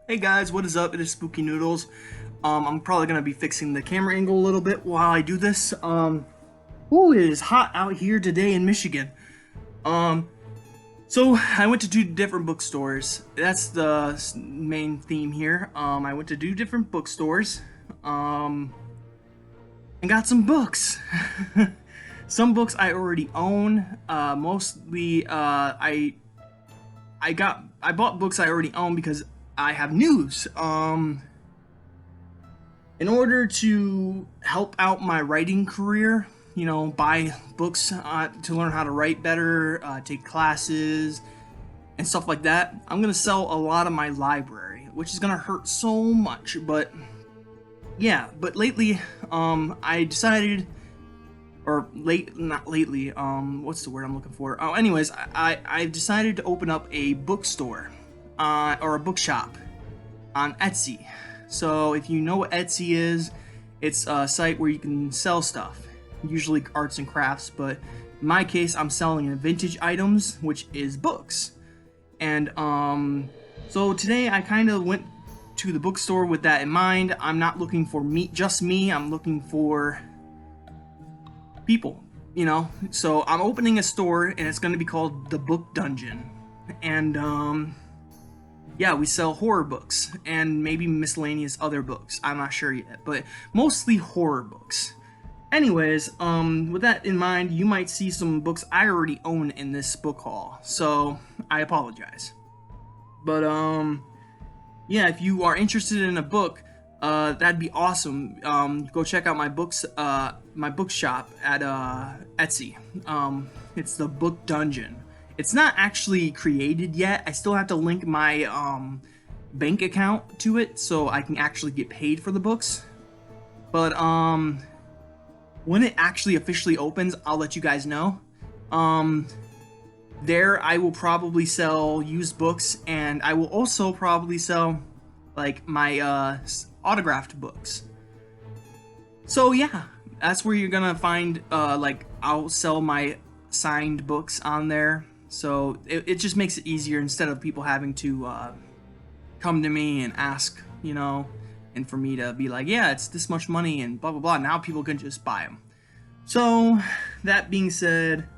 Hey guys, what is up? It is Spooky Noodles. I'm probably gonna be fixing the camera angle a little bit while I do this. It is hot out here today in Michigan. Um, so I went to two different bookstores. That's the main theme here. I went to two different bookstores, and got some books. Some books I already own. Mostly, I bought books I already own because I have news. In order to help out my writing career, buy books to learn how to write better, take classes, and stuff like that, I'm gonna sell a lot of my library, which is gonna hurt so much. But yeah, but lately, I decided, not lately, what's the word I'm looking for? Oh, anyways, I've decided to open up a bookstore, or a bookshop on Etsy. So if you know what Etsy is, it's a site where you can sell stuff, usually arts and crafts, but in my case, I'm selling vintage items, which is books. And so today I kind of went to the bookstore with that in mind. I'm not looking for just me, I'm looking for people, So I'm opening a store, and it's going to be called The Book Dungeon. And yeah, we sell horror books and maybe miscellaneous other books. I'm not sure yet, but mostly horror books. Anyways, with that in mind, you might see some books I already own in this book haul, so I apologize. But yeah, if you are interested in a book, that'd be awesome. Go check out my books, my bookshop at Etsy. It's The Book Dungeon. It's not actually created yet. I still have to link my bank account to it so I can actually get paid for the books. But when it actually officially opens, I'll let you guys know. There I will probably sell used books, and I will also probably sell like my autographed books. So yeah, that's where you're gonna find I'll sell my signed books on there. So it just makes it easier instead of people having to come to me and ask, and for me to be like, yeah, it's this much money and blah blah blah. Now people can just buy them. So that being said,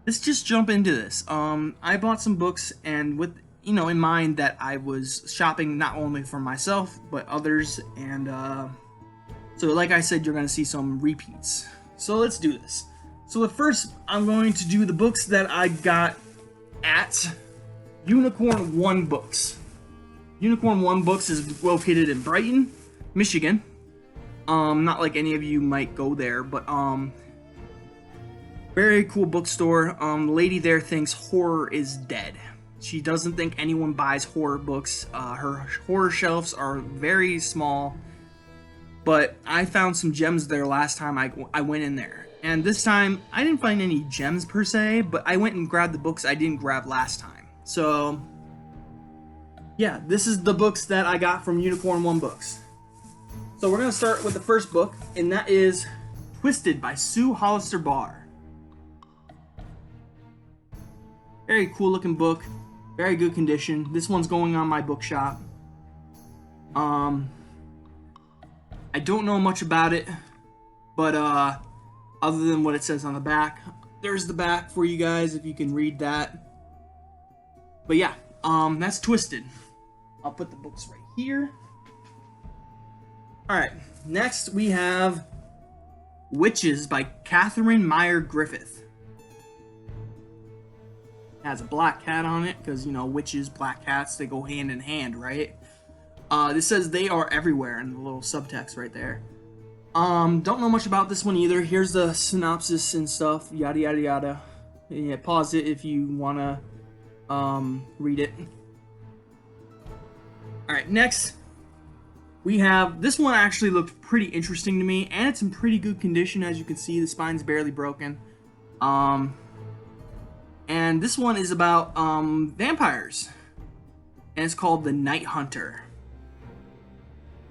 let's just jump into this. I bought some books, and with in mind that I was shopping not only for myself but others, and so like I said, you're gonna see some repeats. So let's do this. So the first, I'm going to do the books that I got at Unicorn One Books. Unicorn One Books is located in Brighton, Michigan. Not like any of you might go there, but very cool bookstore. The lady there thinks horror is dead. She doesn't think anyone buys horror books. Her horror shelves are very small, but I found some gems there last time I went in there. And this time, I didn't find any gems per se, but I went and grabbed the books I didn't grab last time. So, yeah, this is the books that I got from Unicorn One Books. So we're going to start with the first book, and that is Twisted by Sue Hollister Barr. Very cool looking book, very good condition. This one's going on my bookshop. I don't know much about it, but other than what it says on the back. There's the back for you guys if you can read that. But yeah, that's Twisted. I'll put the books right here. Alright, next we have Witches by Catherine Meyer Griffith. It has a black cat on it because, witches, black cats, they go hand in hand, right? This says they are everywhere in the little subtext right there. Don't know much about this one either. Here's the synopsis and stuff, yada yada yada. Yeah, pause it if you wanna read it. Alright, next we have, this one actually looked pretty interesting to me, and it's in pretty good condition. As you can see, the spine's barely broken. And this one is about vampires, and it's called The Night Hunter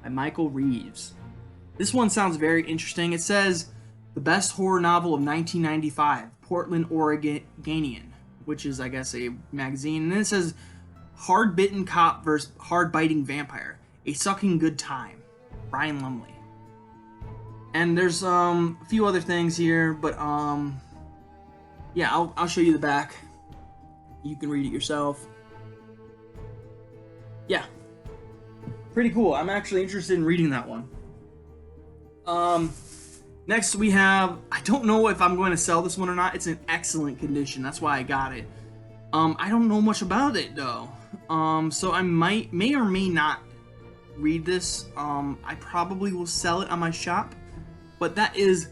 by Michael Reeves. This one sounds very interesting. It says the best horror novel of 1995, Portland, Oregonian, which is, I guess, a magazine. And then it says Hard-bitten cop versus hard-biting vampire. A sucking good time. Brian Lumley. And there's a few other things here, but yeah, I'll show you the back. You can read it yourself. Yeah, pretty cool. I'm actually interested in reading that one. Next we have, I don't know if I'm going to sell this one or not. It's in excellent condition. That's why I got it. I don't know much about it though. So I may or may not read this. I probably will sell it on my shop. But that is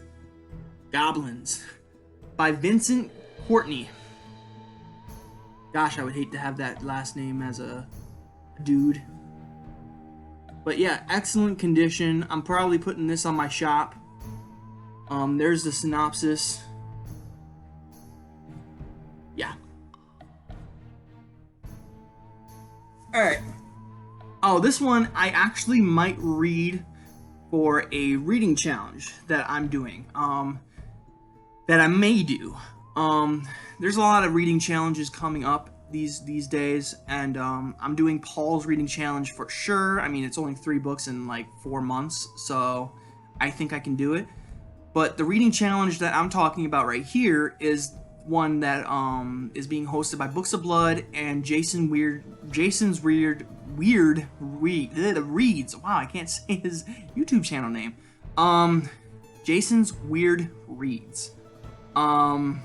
Goblins by Vincent Courtney. Gosh, I would hate to have that last name as a dude. But yeah, excellent condition. I'm probably putting this on my shop. There's the synopsis. Yeah. Alright. Oh, this one I actually might read for a reading challenge that I'm doing. That I may do. There's a lot of reading challenges coming up these days, and I'm doing Paul's reading challenge for sure. I mean, it's only 3 books in like 4 months, so I think I can do it. But the reading challenge that I'm talking about right here is one that is being hosted by Books of Blood and Jason's Weird Reads. Wow, I can't say his YouTube channel name. Jason's Weird Reads. And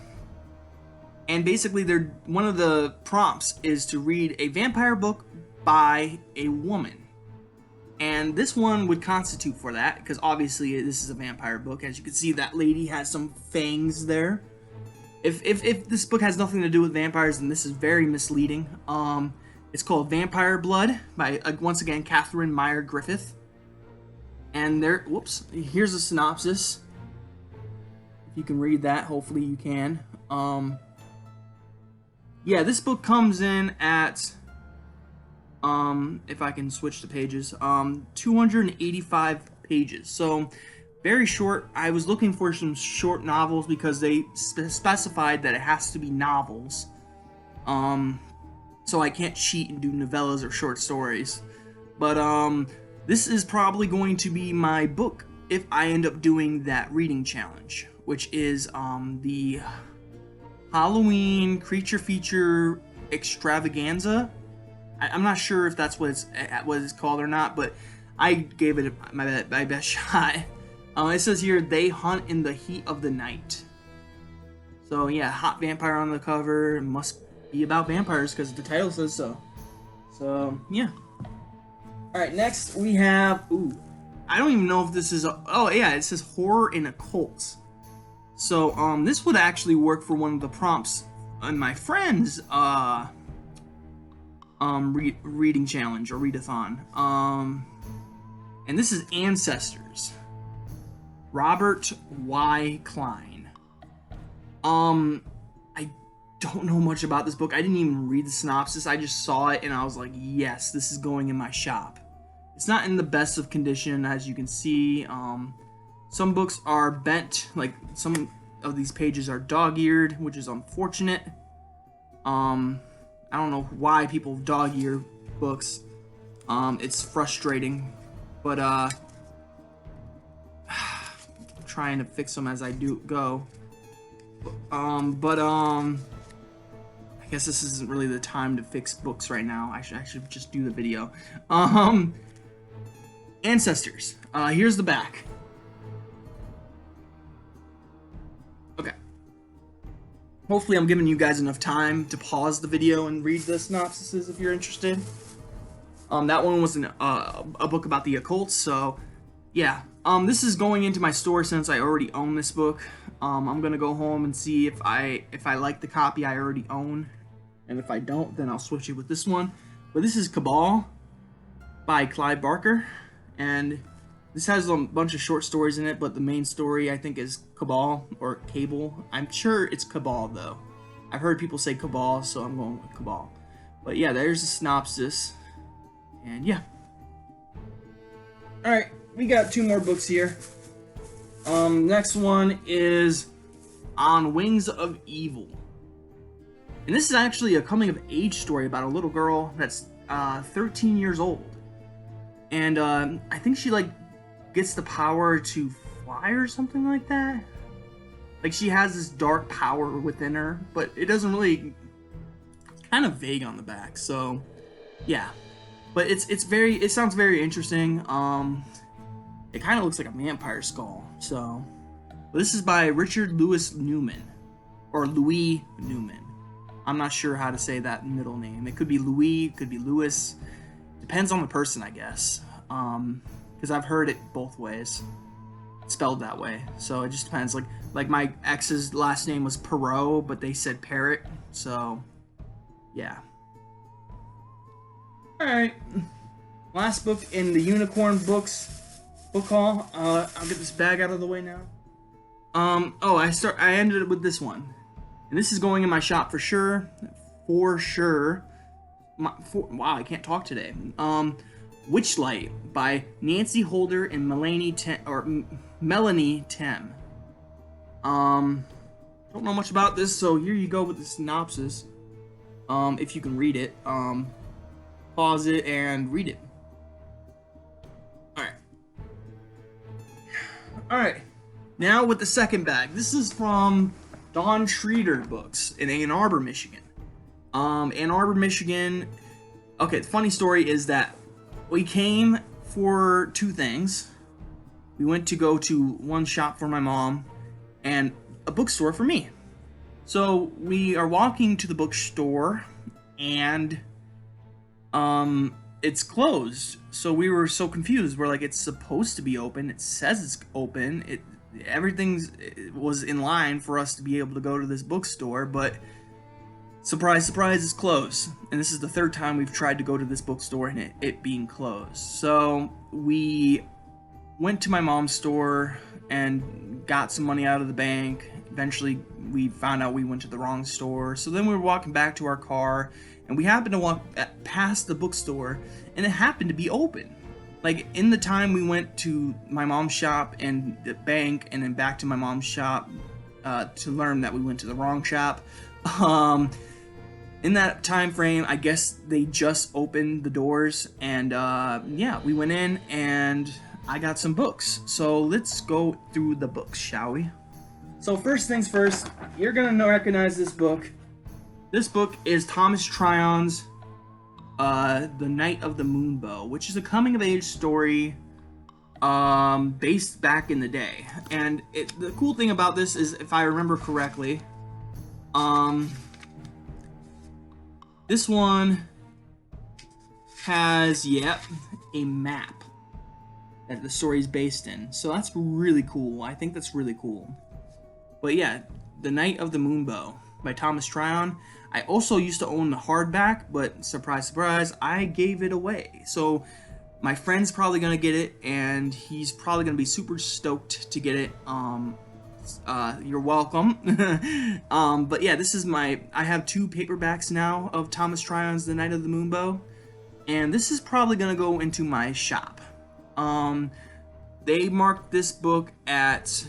basically, one of the prompts is to read a vampire book by a woman. And this one would constitute for that, because obviously this is a vampire book. As you can see, that lady has some fangs there. If this book has nothing to do with vampires, then this is very misleading. It's called Vampire Blood by, once again, Catherine Meyer Griffith. And here's a synopsis. If you can read that, hopefully you can. Yeah, this book comes in at, if I can switch the pages, 285 pages. So, very short. I was looking for some short novels because they specified that it has to be novels. So I can't cheat and do novellas or short stories. But this is probably going to be my book if I end up doing that reading challenge, which is the Halloween Creature Feature Extravaganza. I'm not sure if that's what it's called or not, but I gave it my best shot. It says here, they hunt in the heat of the night. So yeah, hot vampire on the cover. It must be about vampires because the title says so. So yeah. Alright, next we have, I don't even know if this is, oh yeah, it says horror and occults. So this would actually work for one of the prompts on my friend's reading challenge or readathon. And this is Ancestors. Robert Y. Klein. I don't know much about this book. I didn't even read the synopsis. I just saw it and I was like, yes, this is going in my shop. It's not in the best of condition, as you can see. Some books are bent, like some of these pages are dog-eared, which is unfortunate. I don't know why people dog-ear books. It's frustrating, but trying to fix them as I go. I guess this isn't really the time to fix books right now. I should just do the video. Ancestors. Here's the back. Okay. Hopefully I'm giving you guys enough time to pause the video and read the synopsises if you're interested. That one was a book about the occult, so yeah. This is going into my store since I already own this book. I'm gonna go home and see if I like the copy I already own, and if I don't, then I'll switch it with this one. But this is Cabal by Clive Barker, and this has a bunch of short stories in it, but the main story I think is Cabal or Cable. I'm sure it's Cabal though. I've heard people say Cabal, so I'm going with Cabal. But yeah, there's the synopsis, and yeah. All right. We got 2 more books here. Next one is On Wings of Evil. And this is actually a coming-of-age story about a little girl that's 13 years old. And I think she, like, gets the power to fly or something like that. Like, she has this dark power within her, but it doesn't really... It's kind of vague on the back, so... Yeah. But it sounds very interesting. It kind of looks like a vampire skull, so... But this is by Richard Louis Newman. Or Louis Newman. I'm not sure how to say that middle name. It could be Louis, it could be Louis. Depends on the person, I guess. Because I've heard it both ways. Spelled that way. So it just depends. Like my ex's last name was Perot, but they said Parrot. So, yeah. Alright. Last book in the Unicorn Books book haul. I'll get this bag out of the way now. I ended with this one. And this is going in my shop for sure. For sure. Wow, I can't talk today. Witchlight by Nancy Holder and Melanie Tem. Don't know much about this, so here you go with the synopsis. If you can read it. Pause it and read it. Alright. Now with the second bag. This is from Don Schrader Books in Ann Arbor, Michigan. Ann Arbor, Michigan. Okay, the funny story is that we came for two things. We went to go to one shop for my mom and a bookstore for me. So we are walking to the bookstore and it's closed. So we were so confused. We're like, it's supposed to be open. It says it's open. Everything was in line for us to be able to go to this bookstore, but surprise, surprise, it's closed. And this is the third time we've tried to go to this bookstore and it being closed. So we went to my mom's store and got some money out of the bank. Eventually, we found out we went to the wrong store. So then we were walking back to our car, and we happened to walk past the bookstore, and it happened to be open. Like, in the time we went to my mom's shop and the bank, and then back to my mom's shop to learn that we went to the wrong shop. In that time frame, I guess they just opened the doors, and yeah, we went in, and I got some books. So let's go through the books, shall we? So first things first, you're gonna recognize this book. This book is Thomas Tryon's The Night of the Moonbow, which is a coming-of-age story based back in the day. And the cool thing about this is, if I remember correctly, this one has, a map that the story is based in. So that's really cool. I think that's really cool. But yeah, The Night of the Moonbow by Thomas Tryon. I also used to own the hardback, but surprise, surprise, I gave it away. So my friend's probably gonna get it, and he's probably gonna be super stoked to get it. You're welcome. But yeah, this is I have two paperbacks now of Thomas Tryon's The Night of the Moonbow, and this is probably gonna go into my shop. They marked this book at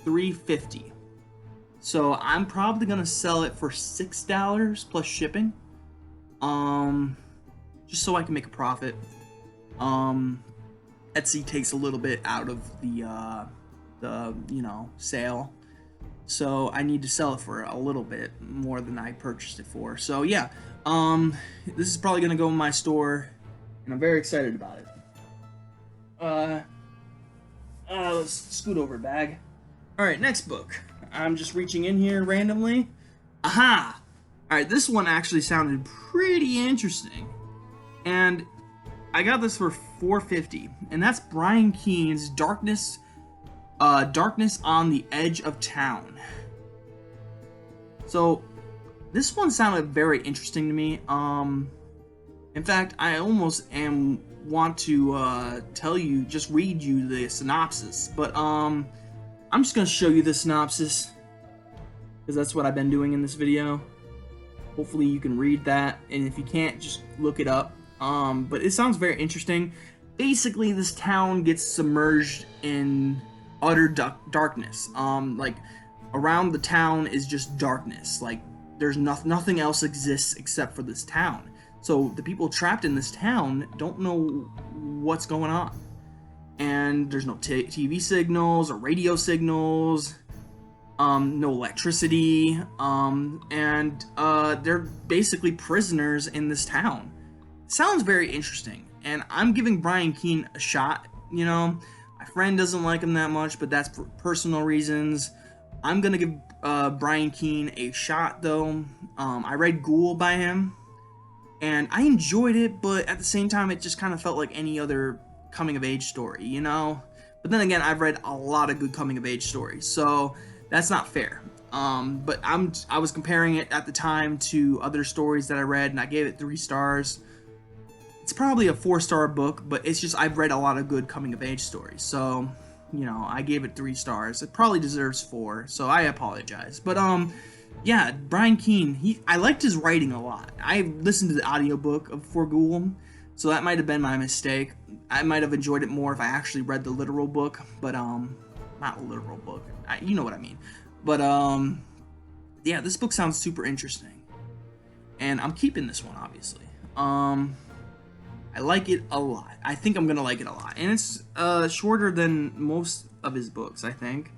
$3.50. So I'm probably gonna sell it for $6 plus shipping. Just so I can make a profit. Etsy takes a little bit out of the sale. So I need to sell it for a little bit more than I purchased it for. So yeah, this is probably gonna go in my store, and I'm very excited about it. Let's scoot over, bag. Alright, next book. I'm just reaching in here randomly. Aha! Alright, this one actually sounded pretty interesting. And I got this for $4.50. And that's Brian Keene's Darkness on the Edge of Town. So, this one sounded very interesting to me. In fact, I almost want to read you the synopsis. But, I'm just going to show you the synopsis, because that's what I've been doing in this video. Hopefully you can read that, and if you can't, just look it up. But it sounds very interesting. Basically, this town gets submerged in utter darkness. Like, around the town is just darkness. Like, there's nothing else exists except for this town. So the people trapped in this town don't know what's going on. And there's no TV signals or radio signals, no electricity, and they're basically prisoners in this town. Sounds very interesting, and I'm giving Brian Keene a shot. You know, my friend doesn't like him that much, but that's for personal reasons. I'm gonna give Brian Keene a shot, though. I read Ghoul by him, and I enjoyed it, but at the same time, it just kind of felt like any other coming-of-age story, you know? But then again, I've read a lot of good coming-of-age stories, so that's not fair. But I was comparing it at the time to other stories that I read, and I gave it 3 stars. It's probably a 4-star book, but it's just I've read a lot of good coming-of-age stories, so, you know, I gave it 3 stars. It probably deserves 4, so I apologize. But, yeah, Brian Keene, I liked his writing a lot. I listened to the audiobook of For Ghoul, so that might have been my mistake. I might have enjoyed it more if I actually read the literal book, but, not literal book. You know what I mean. But, yeah, this book sounds super interesting. And I'm keeping this one, obviously. I like it a lot. I think I'm gonna like it a lot. And it's, shorter than most of his books, I think.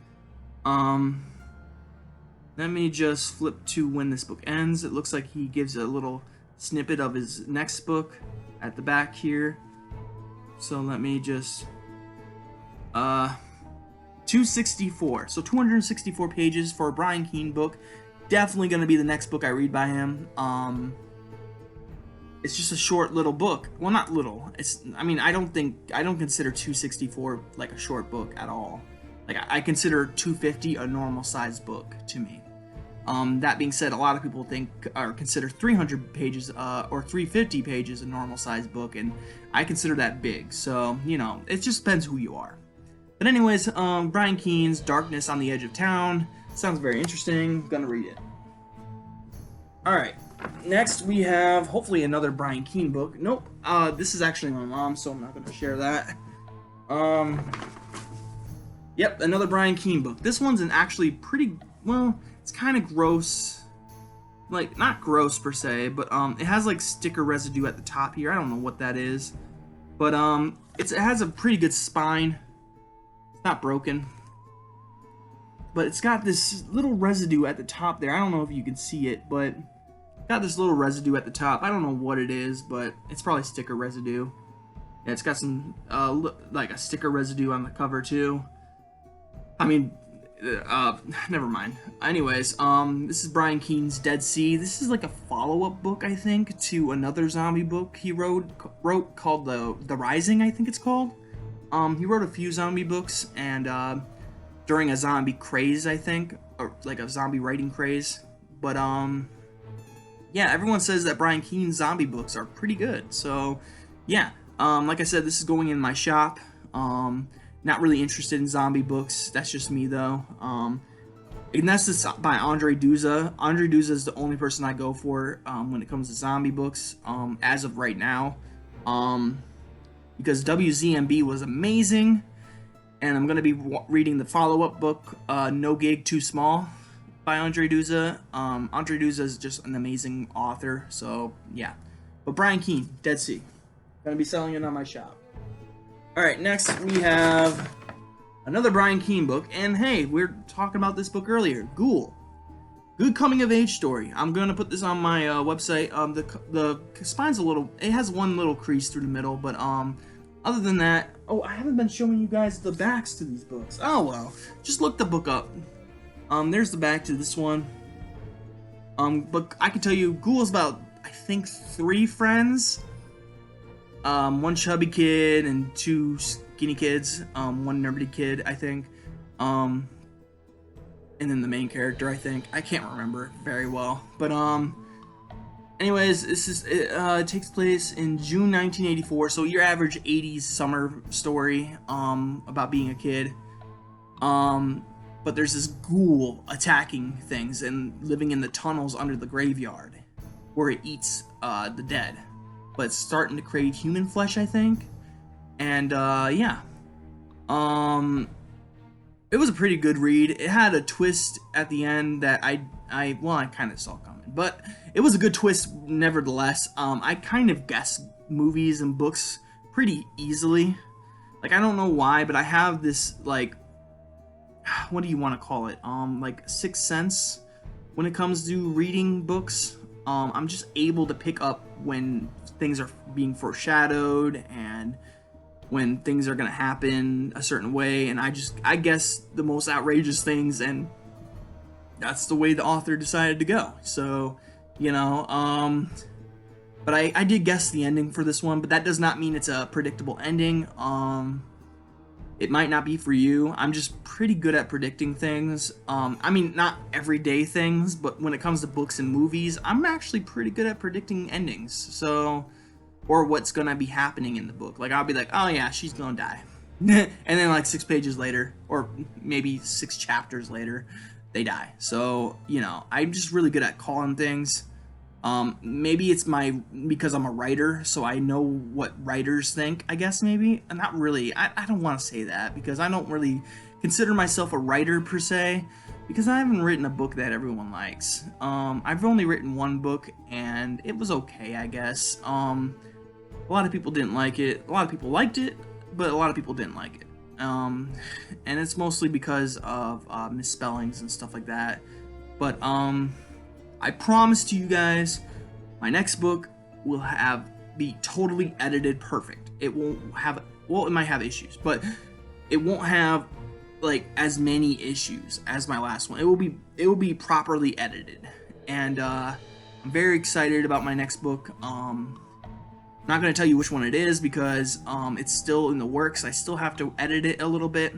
Let me just flip to when this book ends. It looks like he gives a little snippet of his next book at the back here. So let me just 264. So 264 pages for a Brian Keene book. Definitely going to be the next book I read by him. It's just a short little book. Well, not little. I don't consider 264 like a short book at all. Like I consider 250 a normal sized book to me. That being said, a lot of people consider 300 pages or 350 pages a normal sized book, and I consider that big. So, you know, it just depends who you are. But anyways, Brian Keene's Darkness on the Edge of Town sounds very interesting. Gonna read it. Alright, next we have hopefully another Brian Keene book. Nope, this is actually my mom, so I'm not gonna share that. Yep, another Brian Keene book. This one's actually pretty, well, it's kind of gross. Like, not gross per se, but it has like sticker residue at the top here. I don't know what that is. But it has a pretty good spine. It's not broken. But it's got this little residue at the top there. I don't know if you can see it, but it's got this little residue at the top. I don't know what it is, but it's probably sticker residue. Yeah, it's got some like a sticker residue on the cover too. I mean, never mind. Anyways, this is Brian Keene's Dead Sea. This is like a follow-up book, I think, to another zombie book he wrote called The Rising, I think it's called. He wrote a few zombie books, and during a zombie craze, I think, or like a zombie writing craze. But yeah, everyone says that Brian Keene's zombie books are pretty good. So yeah, like I said, this is going in my shop. Not really interested in zombie books. That's just me, though. And that's just by Andre Duza. Andre Duza is the only person I go for when it comes to zombie books as of right now. Because WZMB was amazing. And I'm going to be reading the follow-up book, No Gig Too Small, by Andre Duza. Andre Duza is just an amazing author. So, yeah. But Brian Keene, Dead Sea. Going to be selling it on my shop. Alright, next we have another Brian Keene book, and hey, we're talking about this book earlier, Ghoul. Good coming-of-age story. I'm going to put this on my website. The spine's a little, it has one little crease through the middle, but other than that, oh, I haven't been showing you guys the backs to these books. Oh well, just look the book up. There's the back to this one. But I can tell you, Ghoul is about, I think, 3 friends. One chubby kid and 2 skinny kids, one nerdy kid, I think, and then the main character, I think. I can't remember very well, but anyways, it takes place in June 1984, so your average 80s summer story, about being a kid, but there's this ghoul attacking things and living in the tunnels under the graveyard, where it eats the dead. But it's starting to crave human flesh, I think. And, yeah. It was a pretty good read. It had a twist at the end that I kind of saw coming, but it was a good twist nevertheless. I kind of guess movies and books pretty easily. Like, I don't know why, but I have this, like, what do you want to call it? Like, sixth sense when it comes to reading books. I'm just able to pick up when things are being foreshadowed and when things are gonna happen a certain way, and I guess the most outrageous things, and that's the way the author decided to go. So, you know, but I did guess the ending for this one, but that does not mean it's a predictable ending. It might not be for you. I'm just pretty good at predicting things. I mean, not everyday things, but when it comes to books and movies, I'm actually pretty good at predicting endings. So, or what's gonna be happening in the book. Like, I'll be like, oh yeah, she's gonna die. And then like 6 pages later, or maybe 6 chapters later, they die. So, you know, I'm just really good at calling things. Maybe it's because I'm a writer, so I know what writers think, I guess, maybe. Not really. I don't want to say that, because I don't really consider myself a writer per se, because I haven't written a book that everyone likes. I've only written one book, and it was okay, I guess. A lot of people didn't like it. A lot of people liked it, but a lot of people didn't like it. And it's mostly because of misspellings and stuff like that. But I promise to you guys, my next book will be totally edited perfect. It won't have, well, it might have issues, but it won't have like as many issues as my last one. It will be properly edited, and I'm very excited about my next book. I'm not going to tell you which one it is because it's still in the works. I still have to edit it a little bit.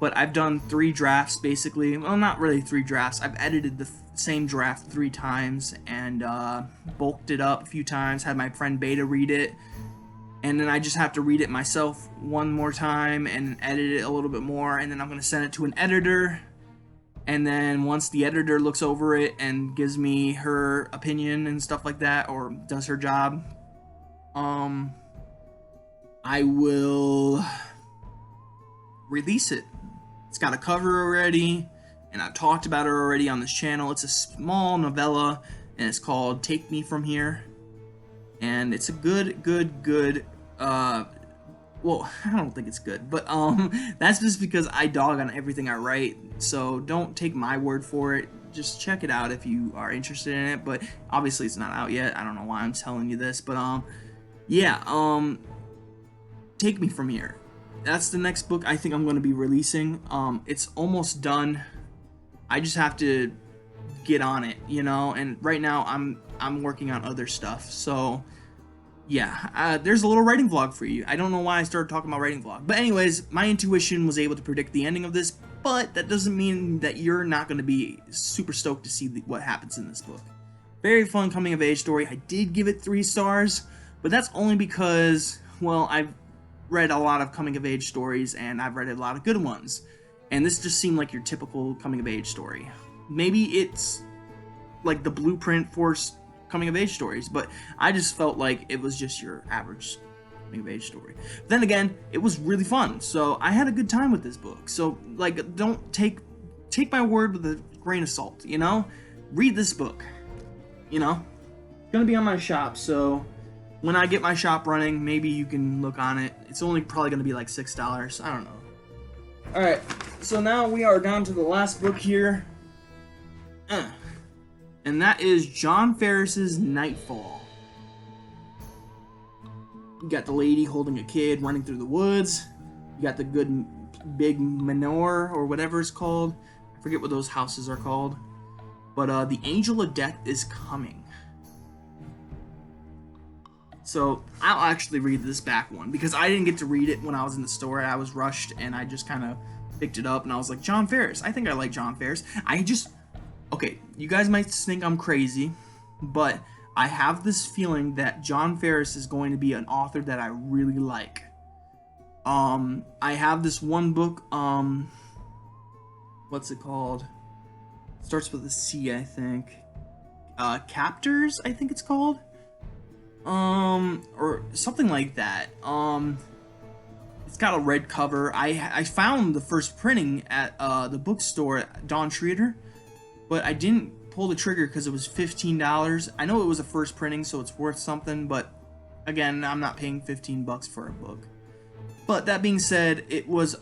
But I've done 3 drafts basically. Well, not really 3 drafts. I've edited the same draft 3 times and bulked it up a few times. Had my friend Beta read it, and then I just have to read it myself one more time and edit it a little bit more. And then I'm gonna send it to an editor. And then once the editor looks over it and gives me her opinion and stuff like that, or does her job, I will release it. It's got a cover already, and I've talked about it already on this channel. It's a small novella, and it's called Take Me From Here. And it's a good, well, I don't think it's good, but that's just because I dog on everything I write, so don't take my word for it. Just check it out if you are interested in it, but obviously it's not out yet. I don't know why I'm telling you this, but yeah, Take Me From Here. That's the next book I think I'm going to be releasing. It's almost done. I just have to get on it, you know. And right now I'm working on other stuff. So yeah, there's a little writing vlog for you. I don't know why I started talking about writing vlog, but anyways, my intuition was able to predict the ending of this. But that doesn't mean that you're not going to be super stoked to see what happens in this book. Very fun coming of age story. I did give it 3 stars, but that's only because, well, I've read a lot of coming of age stories and I've read a lot of good ones, and this just seemed like your typical coming of age story. Maybe it's like the blueprint for coming of age stories, but I just felt like it was just your average coming of age story. But then again, it was really fun, so I had a good time with this book. So like, don't take my word with a grain of salt, you know. Read this book, you know. It's gonna be on my shop, so when I get my shop running, maybe you can look on it. It's only probably going to be like $6. I don't know. Alright, so now we are down to the last book here. And that is John Ferris's Nightfall. You got the lady holding a kid running through the woods. You got the good big manor, or whatever it's called. I forget what those houses are called. But the Angel of Death is coming. So I'll actually read this back one, because I didn't get to read it when I was in the store. I was rushed, and I just kind of picked it up, and I was like, John Ferris. I think I like John Ferris. Okay, you guys might think I'm crazy, but I have this feeling that John Ferris is going to be an author that I really like. I have this one book, what's it called? It starts with a C, I think. Captors, I think it's called. Or something like that. It's got a red cover. I found the first printing at the bookstore at Don Schrader, but I didn't pull the trigger because it was $15. I know it was a first printing, so it's worth something, but again, I'm not paying $15 for a book. But that being said, it was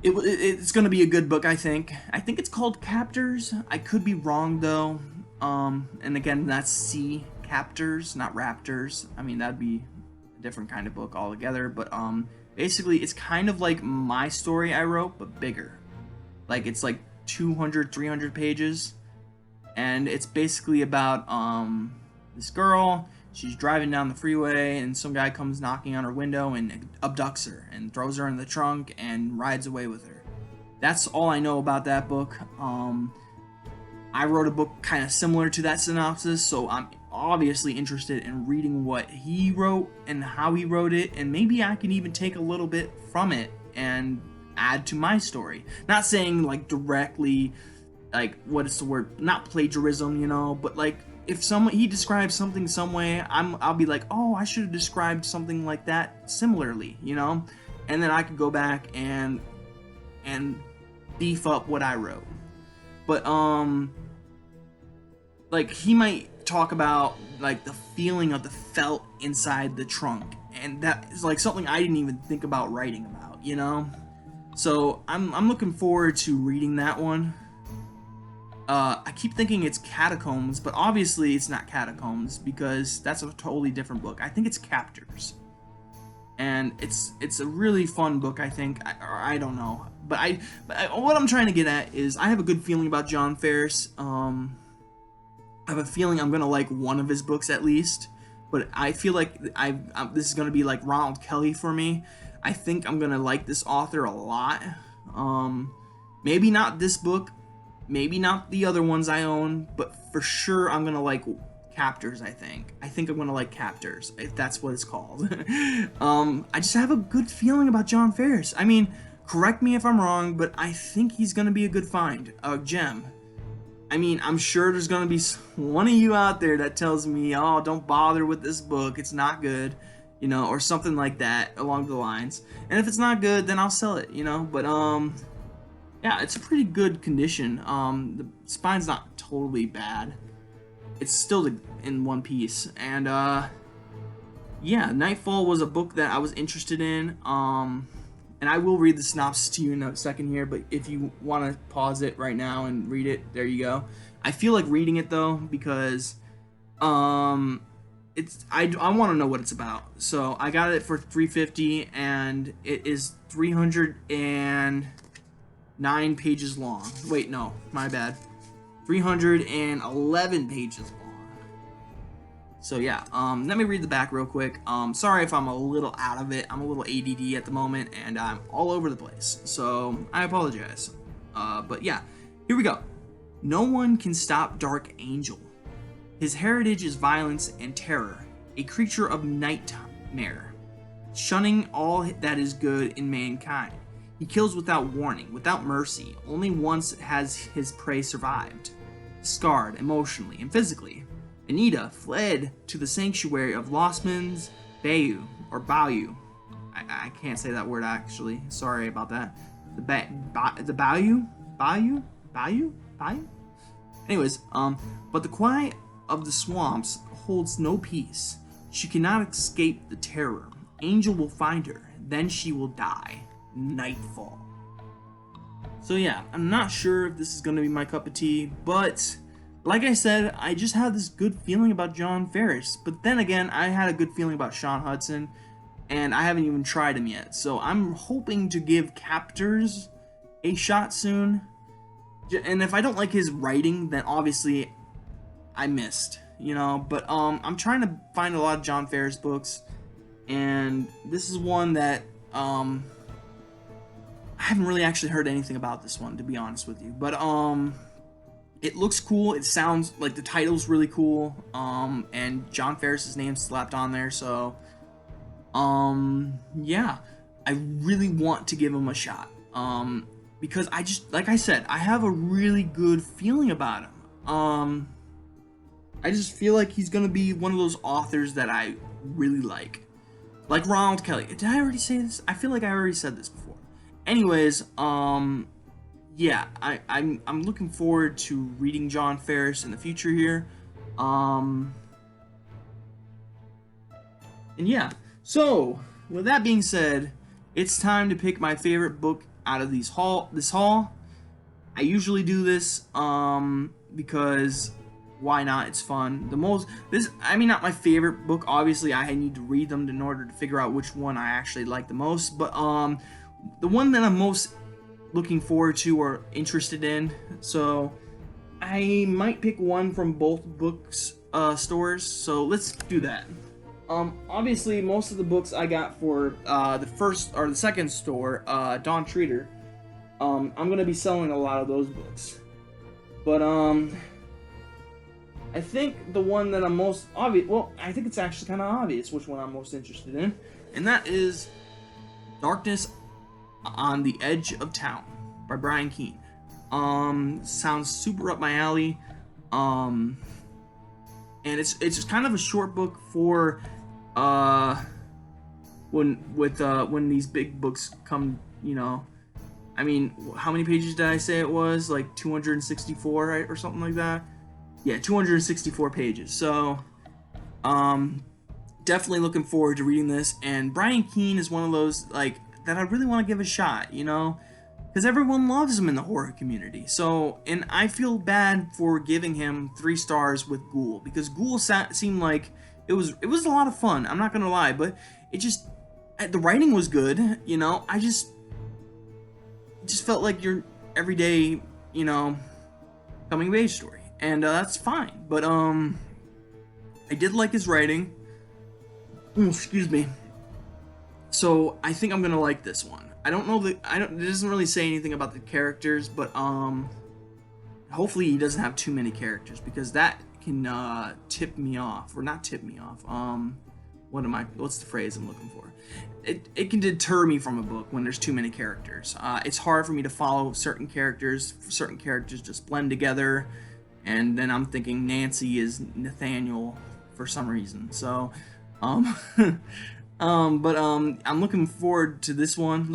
it's gonna be a good book, I think. I think it's called Captors. I could be wrong though. And again, that's C, Captors, not Raptors. I mean, that'd be a different kind of book altogether. But basically, it's kind of like my story I wrote, but bigger. Like it's like 200, 300 pages, and it's basically about this girl. She's driving down the freeway, and some guy comes knocking on her window and abducts her and throws her in the trunk and rides away with her. That's all I know about that book. I wrote a book kind of similar to that synopsis, so I'm obviously interested in reading what he wrote and how he wrote it, and maybe I can even take a little bit from it and add to my story. Not saying like directly, like, what is the word? Not plagiarism, you know, but like, if he describes something some way, I'll be like, oh, I should have described something like that similarly, you know, and then I could go back and beef up what I wrote. But like, he might talk about like the feeling of the felt inside the trunk, and that is like something I didn't even think about writing about, you know. So I'm looking forward to reading that one. I keep thinking it's Catacombs, but obviously it's not Catacombs because that's a totally different book. I think it's Captors, and it's a really fun book. I think I don't know, but what I'm trying to get at is I have a good feeling about John Ferris. I have a feeling I'm gonna like one of his books at least, but I feel like this is gonna be like Ronald Kelly for me. I think I'm gonna like this author a lot. Maybe not this book. Maybe not the other ones I own, but for sure I'm gonna like Captors. I think I'm gonna like Captors, if that's what it's called. I just have a good feeling about John Ferris. I mean, correct me if I'm wrong, but I think he's gonna be a good find, a gem. I mean, I'm sure there's gonna be one of you out there that tells me, oh, don't bother with this book, it's not good, you know, or something like that along the lines. And if it's not good, then I'll sell it, you know. But yeah, it's a pretty good condition. The spine's not totally bad. It's still in one piece. And yeah, Nightfall was a book that I was interested in. And I will read the synopsis to you in a second here, but if you want to pause it right now and read it, there you go. I feel like reading it though because I want to know what it's about. So I got it for $3.50, and it is 309 pages long. Wait, no, my bad. 311 pages long. So yeah, let me read the back real quick. Sorry if I'm a little out of it. I'm a little ADD at the moment, and I'm all over the place. So I apologize. But yeah, here we go. No one can stop Dark Angel. His heritage is violence and terror, a creature of nightmare, shunning all that is good in mankind. He kills without warning, without mercy. Only once has his prey survived, scarred emotionally and physically. Anita fled to the sanctuary of Lostman's Bayou, or Bayou. I can't say that word actually. Sorry about that. The Bayou? Anyways, but the quiet of the swamps holds no peace. She cannot escape the terror. Angel will find her, then she will die. Nightfall. So yeah, I'm not sure if this is going to be my cup of tea, but like I said, I just had this good feeling about John Ferris. But then again, I had a good feeling about Sean Hudson, and I haven't even tried him yet. So I'm hoping to give Captors a shot soon. And if I don't like his writing, then obviously I missed, you know. But I'm trying to find a lot of John Ferris books, and this is one that I haven't really actually heard anything about this one, to be honest with you. But it looks cool. It sounds like the title's really cool. And John Ferris's name slapped on there, so yeah, I really want to give him a shot. Because I just, like I said, I have a really good feeling about him. I just feel like he's gonna be one of those authors that I really like Ronald Kelly. Did I already say this? I feel like I already said this before. Anyways, yeah, I'm looking forward to reading John Ferris in the future here. Um, and yeah, so with that being said, it's time to pick my favorite book out of this haul. I usually do this because why not? It's fun. I mean, not my favorite book. Obviously, I need to read them in order to figure out which one I actually like the most. But the one that I'm most looking forward to or interested in. So I might pick one from both books stores. So let's do that. Obviously, most of the books I got for the first or the second store, Dawn Treater. I'm gonna be selling a lot of those books, but I think the one that I'm most obvious. Well, I think it's actually kind of obvious which one I'm most interested in, and that is Darkness on the Edge of Town by Brian Keene. Sounds super up my alley. And it's just kind of a short book for when these big books come, you know. I mean, how many pages did I say it was? Like 264, right, or something like that. Yeah, 264 pages. So, definitely looking forward to reading this. And Brian Keene is one of those like that I really want to give a shot, you know, because everyone loves him in the horror community. So, and I feel bad for giving him 3 stars with Ghoul, because Ghoul seemed like it was a lot of fun. I'm not gonna lie, but it just the writing was good, you know. I just felt like your everyday, you know, coming of age story, and that's fine. But I did like his writing. Excuse me. So I think I'm gonna like this one. I don't know it doesn't really say anything about the characters, but hopefully he doesn't have too many characters, because that can tip me off, or not tip me off. What's the phrase I'm looking for? It can deter me from a book when there's too many characters. It's hard for me to follow certain characters. Certain characters just blend together, and then I'm thinking Nancy is Nathaniel for some reason. So, I'm looking forward to this one.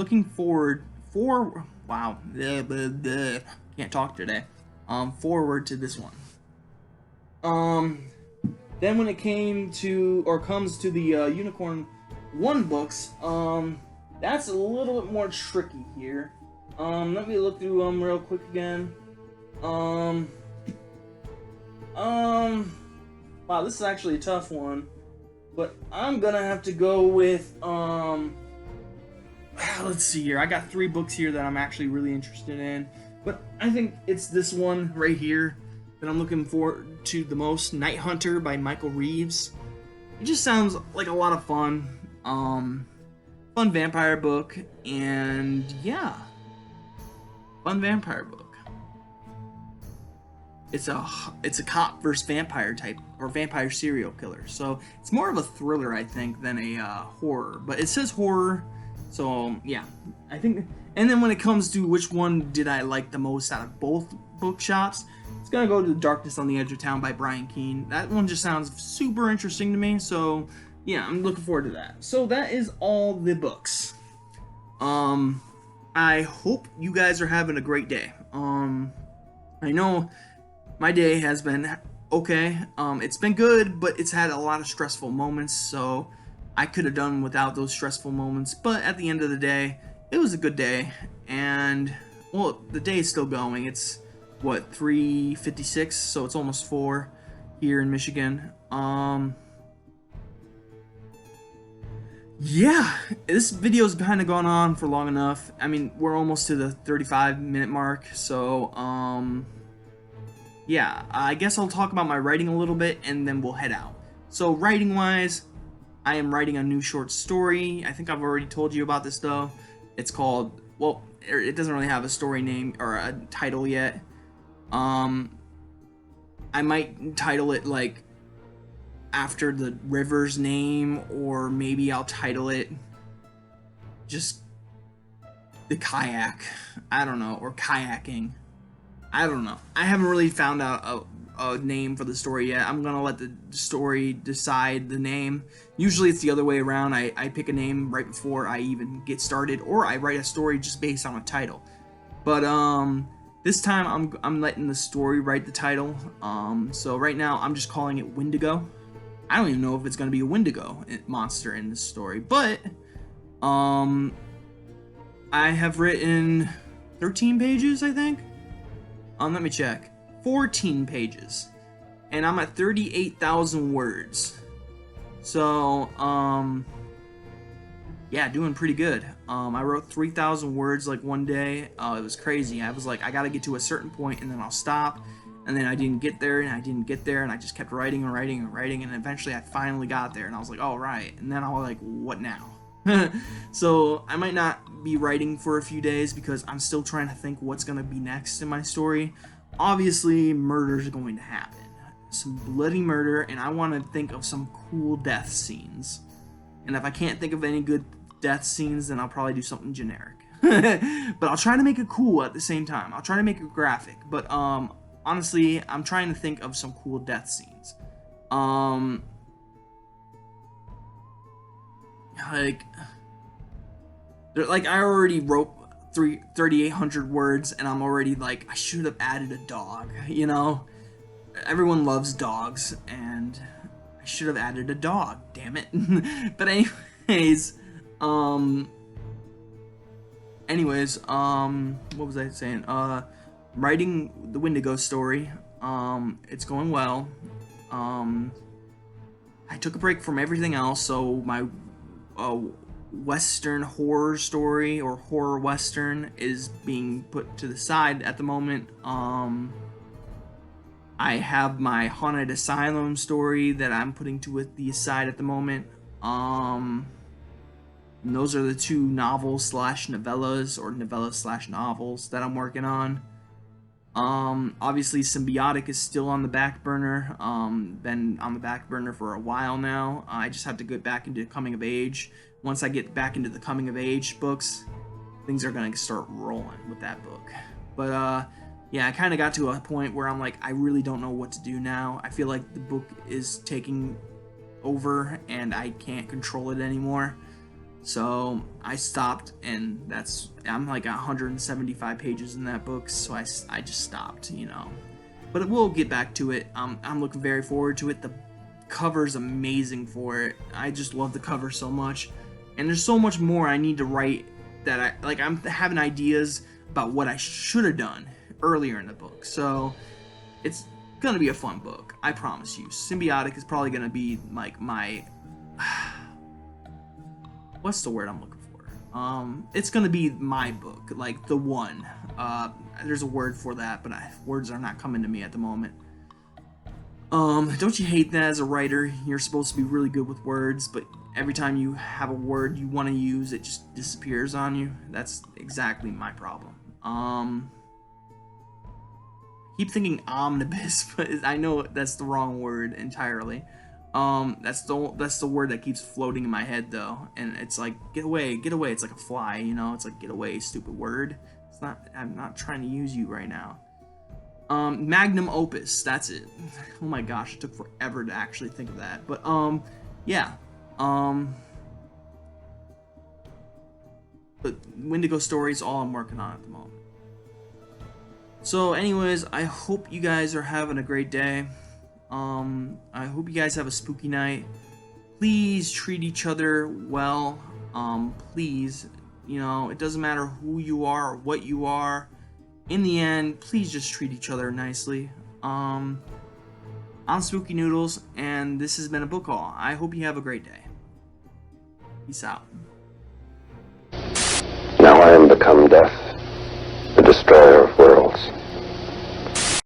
Wow, can't talk today. Forward to this one. Then when it comes to the Unicorn 1 books, that's a little bit more tricky here. Let me look through them real quick again. Wow, this is actually a tough one, but I'm gonna have to go with, let's see here. I got 3 books here that I'm actually really interested in, but I think it's this one right here that I'm looking forward to the most, Night Hunter by Michael Reeves. It just sounds like a lot of fun. Fun vampire book, and yeah, fun vampire book. It's a cop versus vampire type, or vampire serial killer. So it's more of a thriller, I think, than a horror. But it says horror, so yeah, I think. And then when it comes to which one did I like the most out of both bookshops, it's gonna go to Darkness on the Edge of Town by Brian Keene. That one just sounds super interesting to me, so yeah, I'm looking forward to that. So that is all the books. I hope you guys are having a great day. I know my day has been okay. It's been good, but it's had a lot of stressful moments, so I could have done without those stressful moments. But at the end of the day, it was a good day, and well, the day is still going. It's what, 3:56, so it's almost 4 here in Michigan. Yeah, this video's kind of gone on for long enough. I mean, we're almost to the 35-minute mark, so yeah, I guess I'll talk about my writing a little bit, and then we'll head out. So writing-wise, I am writing a new short story. I think I've already told you about this, though. It's called, well, it doesn't really have a story name or a title yet. I might title it, like, after the river's name, or maybe I'll title it just the kayak. I don't know, or kayaking. I don't know. I haven't really found out a name for the story yet. I'm gonna let the story decide the name. Usually it's the other way around. I pick a name right before I even get started, or I write a story just based on a title. But this time I'm letting the story write the title. So right now I'm just calling it Wendigo. I don't even know if it's gonna be a Wendigo monster in this story, but I have written 13 pages, I think. Let me check. 14 pages, and I'm at 38,000 words. So yeah, doing pretty good. I wrote 3,000 words like one day. It was crazy. I was like, I gotta get to a certain point and then I'll stop. And then I didn't get there, and I didn't get there, and I just kept writing and writing and writing, and eventually I finally got there, and I was like, all right. And then I was like, what now? So I might not be writing for a few days because I'm still trying to think what's gonna be next in my story. Obviously, murder's going to happen. Some bloody murder, and I want to think of some cool death scenes. And if I can't think of any good death scenes, then I'll probably do something generic. But I'll try to make it cool at the same time. I'll try to make it graphic. But honestly, I'm trying to think of some cool death scenes. Like I already wrote 3,800 words, and I'm already like, I should have added a dog, you know? Everyone loves dogs, and I should have added a dog, damn it. But anyways, what was I saying? Writing the Wendigo story, it's going well. I took a break from everything else, so my Western horror story or horror Western is being put to the side at the moment. I have my haunted asylum story that I'm putting to the side at the moment. And those are the two novels slash novellas or novellas slash novels that I'm working on. Obviously Symbiotic is still on the back burner. Been on the back burner for a while now. I just have to get back into coming of age. Once I get back into the coming of age books, things are gonna start rolling with that book. But yeah, I kind of got to a point where I'm like, I really don't know what to do now. I feel like the book is taking over and I can't control it anymore. So I stopped, and I'm like 175 pages in that book, so I just stopped, you know. But we'll get back to it. I'm looking very forward to it. The cover's amazing for it. I just love the cover so much. And there's so much more I need to write that I'm having ideas about what I should have done earlier in the book. So it's gonna be a fun book, I promise you. Symbiotic is probably gonna be like my what's the word I'm looking for? It's gonna be my book, like the one. There's a word for that, but words are not coming to me at the moment. Don't you hate that as a writer? You're supposed to be really good with words, but every time you have a word you want to use, it just disappears on you. That's exactly my problem. Keep thinking omnibus, but I know that's the wrong word entirely. That's the word that keeps floating in my head though, and it's like, get away. It's like a fly, you know. It's like, get away, stupid word. I'm not trying to use you right now. Magnum opus, that's it. Oh my gosh, it took forever to actually think of that. But yeah. But Wendigo story is all I'm working on at the moment. So anyways, I hope you guys are having a great day. I hope you guys have a spooky night. Please treat each other well. Please, you know, it doesn't matter who you are or what you are. In the end, please just treat each other nicely. I'm Spooky Noodles, and this has been a book haul. I hope you have a great day. Peace out.